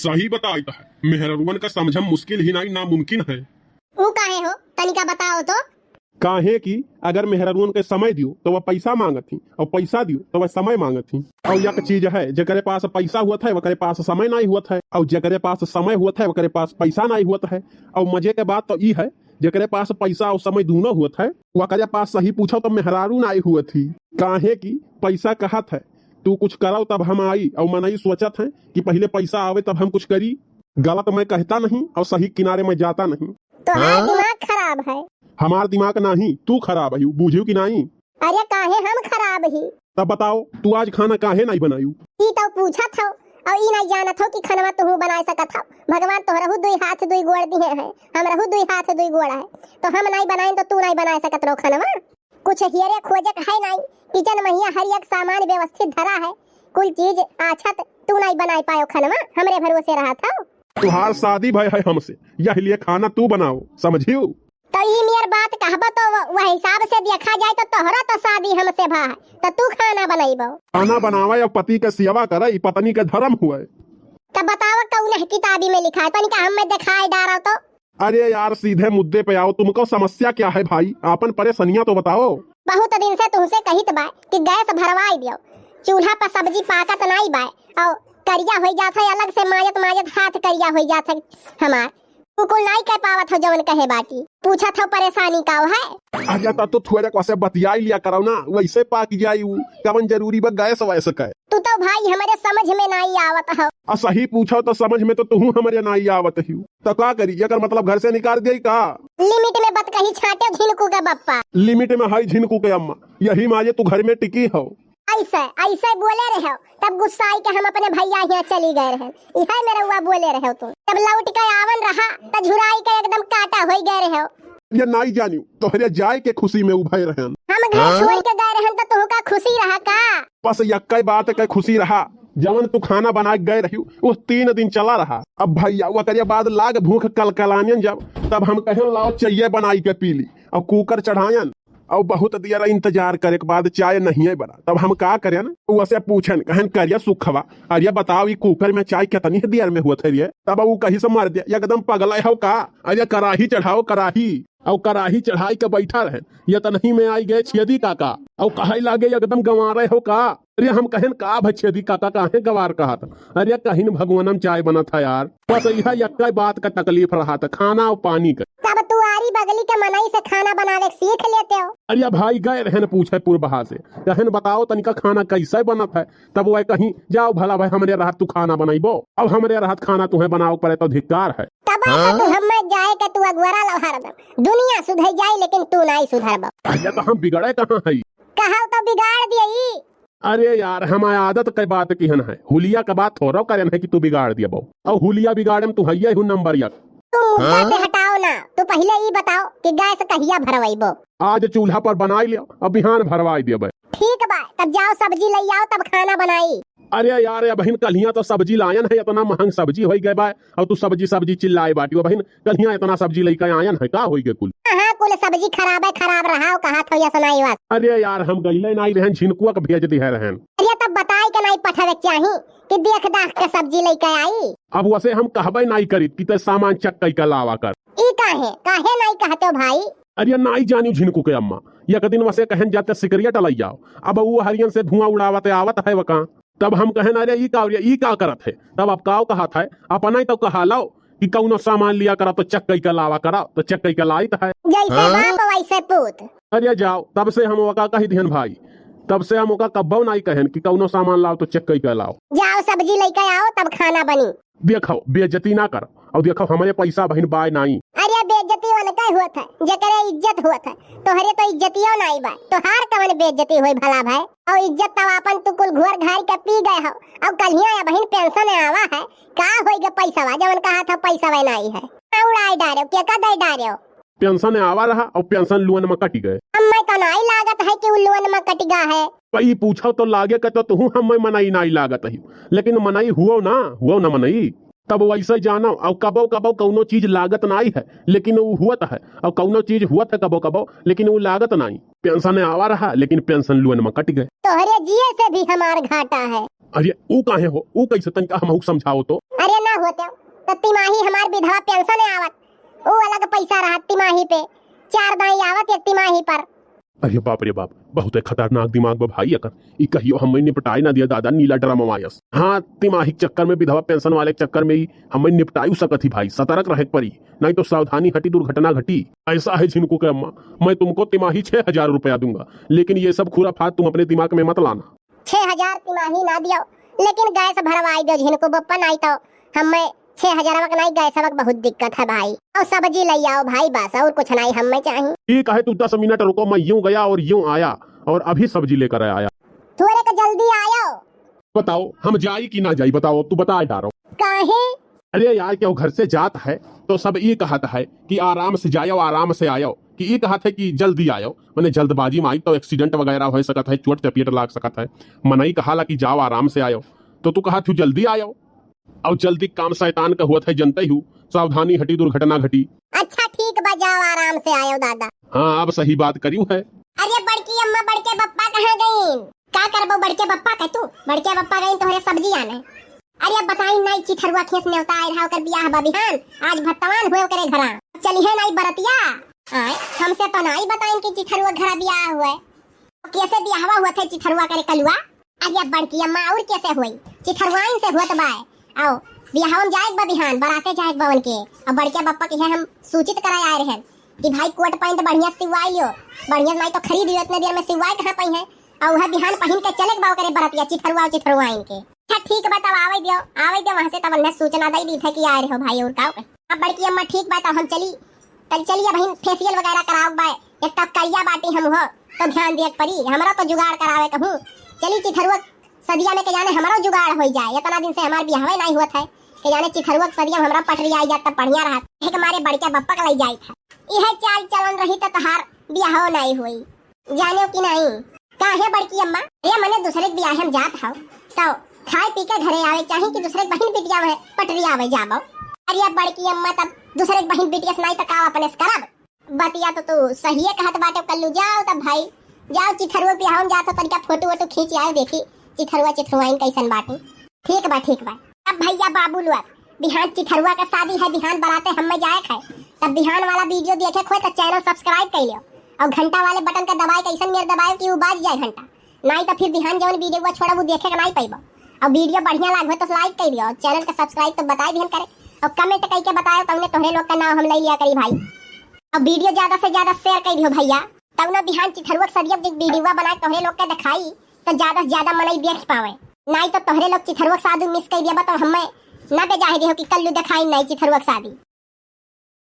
सही बताई है, मेहररुअन का समझम मुश्किल ही नहीं नामुमकिन है। वो काहे हो तनिका बताओ तो। काहे कि अगर मेहररुअन के समय दियो तो वह पैसा मांगत थी, और पैसा दियो तो वह समय मांगत थी। और एक चीज है, जकरे पास पैसा हुआ था वकरे पास समय नहीं हुआ है, और जकरे पास समय हुआ है वकरे पास पैसा नहीं हुआ है। और मजे के बात तो ई है, जकरे पास पैसा और समय दोनों हुआ है वकरे पास सही पूछो तो मेहरारू नहीं हुआ थी। काहे कि पैसा कहत है तू कुछ कराओ तब हम आई, और मनई सोचत है कि पहले पैसा आवे तब हम कुछ करी। गलत मैं कहता नहीं और सही किनारे में जाता नहीं। तो दिमाग खराब है। हमार दिमाग नहीं, तू खराब है, बूझू की नहीं। अरे काहे हम खराब ही। तब बताओ तू आज खाना काहे नहीं बनायू। ई तो पूछा था और ई नहीं जानत हो कि खाना तू बना सकत हो। भगवान तोहरा दुई हाथ दुई गोड़ दिए हैं, हमरा दुई हाथ दुई गोड़ है, तो हम नहीं बनाए तो तू नहीं बना सकत रहो खाना। कुछ हियरे खोजे है नहीं, किचन में हर एक सामान व्यवस्थित धरा है, कुल चीज अच्छा तू नहीं बना पायो खाना, हमरे भरोसे रहा था। तुहार शादी भय है हमसे, यह लिए खाना तू बनाओ, समझियो। तो ये मेरी बात कहबो तो वह हिसाब से देखा जाए तो तोहरा तो शादी हमसे भा है, तो तू खाना बनाइबो। खाना बनावे और पति के सेवा करे पत्नी के धर्म हुए। तब बताओ कौन किताबी में लिखा है, तनिका हम में दिखाई डालो तो। अरे यार सीधे मुद्दे पे आओ, तुमको समस्या क्या है भाई, आपन परेशानियां तो बताओ। बहुत दिन से तुमसे कहित बा कि गैस भरवाई दियो, चूल्हा पर सब्जी पाकत नहीं बा, और करिया हो जाता है, अलग से माजत माजत हाथ करिया हो जाता है हमार, कुल नहीं कह पावत हो जवन कहे बाटी। पूछा था परेशानी का है। अरे तो थोड़े कैसे बतियाई लिया करो ना, वैसे पाक जाई कवन जरूरी बा गैस वैसे कहे। तू तो भाई हमारे समझ में नहीं आवत हो। सही पूछो तो समझ में तो तू हमारे नहीं आवत ही, तो क्या करी, अगर मतलब घर से निकाल दिया का। लिमिट में बत कही छाटे झिनकू के बप्पा। लिमिट में है झिनकू के अम्मा, यही माजे तू घर में टिकी हो। ऐसे ऐसे बोले रहे हो, तब गुस्सा आई के हम अपने भैया यहाँ चली गए रहे, यह मेरा हुआ बोले रहे हो तुम। तब लौट के आवन रहा तो झुराई के एकदम काटा हो गए रहे हो। ये नहीं जानियो तोहरे जाए के खुशी में उभय रहन। हम घर छोड़ के गए रहन तो तुहका खुशी रहा का। बस यक्कई बात के खुशी रहा, जवन तू खाना बना के गए रही वो 3 दिन चला रहा। अब भैया वो करिए बाद लाग भूख कलकलानियन जब, तब हम कहें लाओ चाहिए बनाई के पी ली, और कुकर चढ़ायन और बहुत देर इंतजार करे के बाद चाय नहीं है बना। तब हम का करें ना, वैसे पूछन कहन करिए सुखवा, अरे बताओ ये कुकर में चाय कितनी देर में हुआ थे। तब वो कहीं से मार दिया एकदम पगला हो का, अरे कड़ाही चढ़ाओ कड़ाही, और कड़ाही चढ़ाई के बैठा रहे, ये तो नहीं में आई गए छेदी काका, और कहे लागे एकदम गंवा रहे हो का। अरे हम कहन का छेदी काका काहे गवार कहा था, अरे कहीं भगवानम चाय बना था यार। बस यह एक बात का तकलीफ रहा था, खाना और पानी का। तब तू आरी बगली के मनई से खाना बनावे सीख लेते हो। अरे भाई गए रहन पूछे पूर्वहा से, कहन बताओ तनिका खाना कैसे बनत है। तब वह कहीं जाओ भला भाई हमरे राहत तू खाना बनाइबो, अब हमरे राहत खाना तुम्हें बनाओ पड़े तो धिक्कार है। तब तू हम जाए के तू अगवरा लहर दम, दुनिया सुधर जाए लेकिन तू नहीं सुधरबो। अरे तो हम बिगड़े कहाँ है, कहा तो बिगाड़ दिए। अरे यार हमारे आदत के बात की है, हुलिया का बात थोड़ा करें है कि तू बिगाड़ दिया बहु, और हुलिया बिगाड़े में तू है नंबर 1। तू मुद्दा से हटाओ ना, तू पहले ये बताओ कि गैस कहिया भरवाइबो। आज चूल्हा पर बनाई लिया, अब बिहान भरवाई दिया। ठीक बा, तब जाओ सब्जी ले आओ तब खाना बनाई। अरे यार बहन कलिया तो सब्जी लायन है, इतना महंग सब्जी हो गए बा, और तू सब्जी सब्जी चिल्लाए बाटी हो बहन, कलिया इतना सब्जी लेकर आयन है का हो गए कुल। हाँ कुल सब्जी खराब है, खराब रहा कहा था या सुनाई बात। अरे यार हम गईले नहीं रहन, झिनकुआ के भेज दी है रहन। अरे तब बताई के नहीं पठावे चाहिए कि देख दाख के सब्जी लेकर आई। अब वैसे हम कहबे नहीं करी कि ते सामान चक कई का लावा कर। ई काहे नहीं कहते हो भाई। अरे नहीं जानी झिनकू के अम्मा, एक दिन वैसे कहन जाते सिकरिया टलाई जाओ, अब वो हरियन से धुआं उड़ावते आवत है वका। तब हम कहन अरे ई का करत है, तब अब काव कहा था अपना ही तो कहा लाओ कि कौनो सामान लिया करा तो चक्कई का लावा करा, तो चक्कई का लाई है जैसे बाप वैसे पूत। अरे जाओ, तब से हम वका कही दिहन भाई, तब से हम वका कब्बो नहीं कहन कि कौनो सामान लाओ तो चक्कई का लाओ। जाओ सब्जी लेकर आओ तब खाना बनी। देखो बेइज्जती ना कर, और देखो हमारे पैसा बहन बाय नहीं। अरे बेइज्जती वाला का हुआ था, जकरे इज्जत हुआ था, तोहरे तो इज्जतियो नहीं बा, तो हार कवन बेइज्जती होई भला भाई। और इज्जत तब अपन तू कुल घोर घार के पी गए हो, और कलिया या बहन पेंशन आवा है का होई गे पैसा वा, जवन कहा था पैसा वा नहीं है, उड़ाई डारे के का दे डारे। पेंशन आवा रहा और पेंशन लोन में कट गए। हमें तो नहीं लागत है कि लोन में कट गया है। वही पूछो तो लागे के तो तू हम मनाई नहीं लागत है, लेकिन मनाई हुओ ना मनाई। तब वैसे जानो, और कबो कबो कौनो चीज लागत नहीं है लेकिन वो हुआ है, और कौनो चीज हुआ है कबो कबो लेकिन वो लागत नहीं। पेंशन आवा रहा लेकिन पेंशन लोन में कट गए। तोहरे जिए से भी हमार घाटा है। अरे वो काहे हो, वो कैसे तनिका हमहू समझाओ तो। अरे ना हो होते हो तो तिमाही हमार विधवा पेंशन आवत, वो अलग पैसा रहा तिमाही पे, 4 दाई आवत एक तिमाही पर। अरे बाप रे बाप, बहुत खतरनाक दिमाग बा भाई अकर। ई कहियो हम निपटाई ना दिया दादा नीला ड्रामा मायस। हाँ, तिमाही चक्कर में विधवा पेंशन वाले चक्कर में ही हम निपटाई सकत ही भाई। सतर्क रहे पड़ी, नहीं तो सावधानी हटी दुर्घटना घटी। ऐसा है झिनको के अम्मा, मैं तुमको तिमाही 6,000 रुपया दूंगा, लेकिन ये सब खुराफात तुम अपने दिमाग में मत लाना। 6,000 तिमाही ना दियो, लेकिन गैस भरवाई दो झिनको बप्पा, नहीं तो हमें 6,000 वक नहीं गैस वक बहुत दिक्कत है भाई। और सब्जी ले आओ भाई, बस और कुछ नहीं हमें चाहिए। ठीक है, तू 10 मिनट रुको, मैं यूं गया और यूं आया और अभी सब्जी लेकर आया। थोड़े का जल्दी आयो। बताओ हम जाई कि ना जाई, बताओ तू बता डारो। काहे? अरे यार, क्यों घर से जात है तो सब ये कहत है कि आराम से जायो आराम से आयो, कि ये कहत है कि जल्दी आयो। मैंने जल्दबाजी में आई तो एक्सीडेंट वगैरह हो सकत है, चोट चपेट लाग सकत है। मनई कहाला कि जाओ आराम से आयो, तो तू कहा तू जल्दी आयो। और जल्दी काम शैतान का हुआ था, जनते हूँ। सावधानी हटी दुर्घटना घटी। अच्छा ठीक बा, जाओ आराम से आयो दादा। हाँ, अब सही बात करी है। अरे बड़की अम्मा बड़के बप्पा कहाँ गई? क्या करबो बड़के बप्पा के तू? बड़के बप्पा गई तोहरे सब्जी आने। अरे अब बताई नहीं चिथरुआ खेस ने उतार रहा कर बियाह बबिहान, आज भत्तवान हुए करे घरा। चलिए नहीं बरतिया आए, हमसे तो नहीं बताइन कि चिथरुआ घरा बियाह हुए। कैसे बियाहवा हुआ थे चिथरुआ करे कलुआ? अरे बड़की अम्मा और कैसे हुई? चिथरुआइन से हुआ बाय। आओ बियाहम जाए बबिहान, बराते जाए बवन के। अब बड़के बप्पा के हम सूचित कराए आए रहे कि भाई कोट पैंट बढ़िया सिवाइयो, बढ़िया नहीं तो खरीद लियो, इतने देर में सिवाई कहाँ पाई है। और वह बिहान पहन के चले बाव करे बरतिया चिथरुआ इनके। अच्छा ठीक बा, तब आवे दियो वहां से, तब ने सूचना दे दी थे कि आए रहो भाई। और का अब बड़की अम्मा ठीक बा, तब हम चलिए बहन फेशियल वगैरह कराओ बाय। एक तब करिया बाटी हम हो तो ध्यान दिए पड़ी, हमरा तो जुगाड़ करावे कहूं। चली चिथरुआ सदिया में के जाने हमारा जुगाड़ हो जाए। इतना दिन से हमार बियाह नहीं हुआ था कि जाने चिथरुआ सदिया में हमरा पटरी आई जाता बढ़िया रहा है। हमारे बड़के बप्पा का ले जाई था, यह चाल चलन रही तो तहार बियाह नहीं हुई, जाने की नहीं। काहे बड़की अम्मा? ये मने दूसरे के बियाह हम जात हूं तो खाए पी के घरे आवे, चाहे कि दूसरे बहन बिटिया में पटरी आवे जाबो। अरे बड़की अम्मा तब दूसरे बहन बिटिया से नहीं तो का अपने से करब। बतिया तो तू सही कहत बाटे, कल्लू जाओ तब भाई जाओ चिथरुआ बियाह हम जात हो, तनिका फोटो वोटो खींच आए, देखी चिथरुआइन कैसन बाटे। ठीक बा ठीक बा। अब भैया बाबू लोग बिहान चिथरुआ का शादी है, बिहान बराते हमें जाए है, तब बिहान वाला वीडियो देखे खोए तो चैनल सब्सक्राइब कर लियो और घंटा वाले बटन का दबाए कैसन मेरे दबाए कि वो बाज जाए घंटा, नहीं तो फिर बिहान जवन वीडियो को छोड़ा वो देखे का नहीं पाइबो। और वीडियो बढ़िया लागो तो लाइक कर दियो, चैनल का सब्सक्राइब तो बताई दिहन करे और कमेंट करके बताओ तौने तोहरे लोग का नाम हम ले लिया करी भाई। और वीडियो ज्यादा से ज्यादा शेयर कर दियो भैया, तब ना बिहान चिथरुआ सदिया वीडियो बनाए तोहरे लोग का दिखाई तो ज्यादा से ज्यादा मनई देख पावे, नहीं तो तोहरे लोग चिथरुआ शादी मिस कर दिया तो हमें ना बेजाहे दियो कि कल्लू दिखाई नहीं चिथरुआ शादी।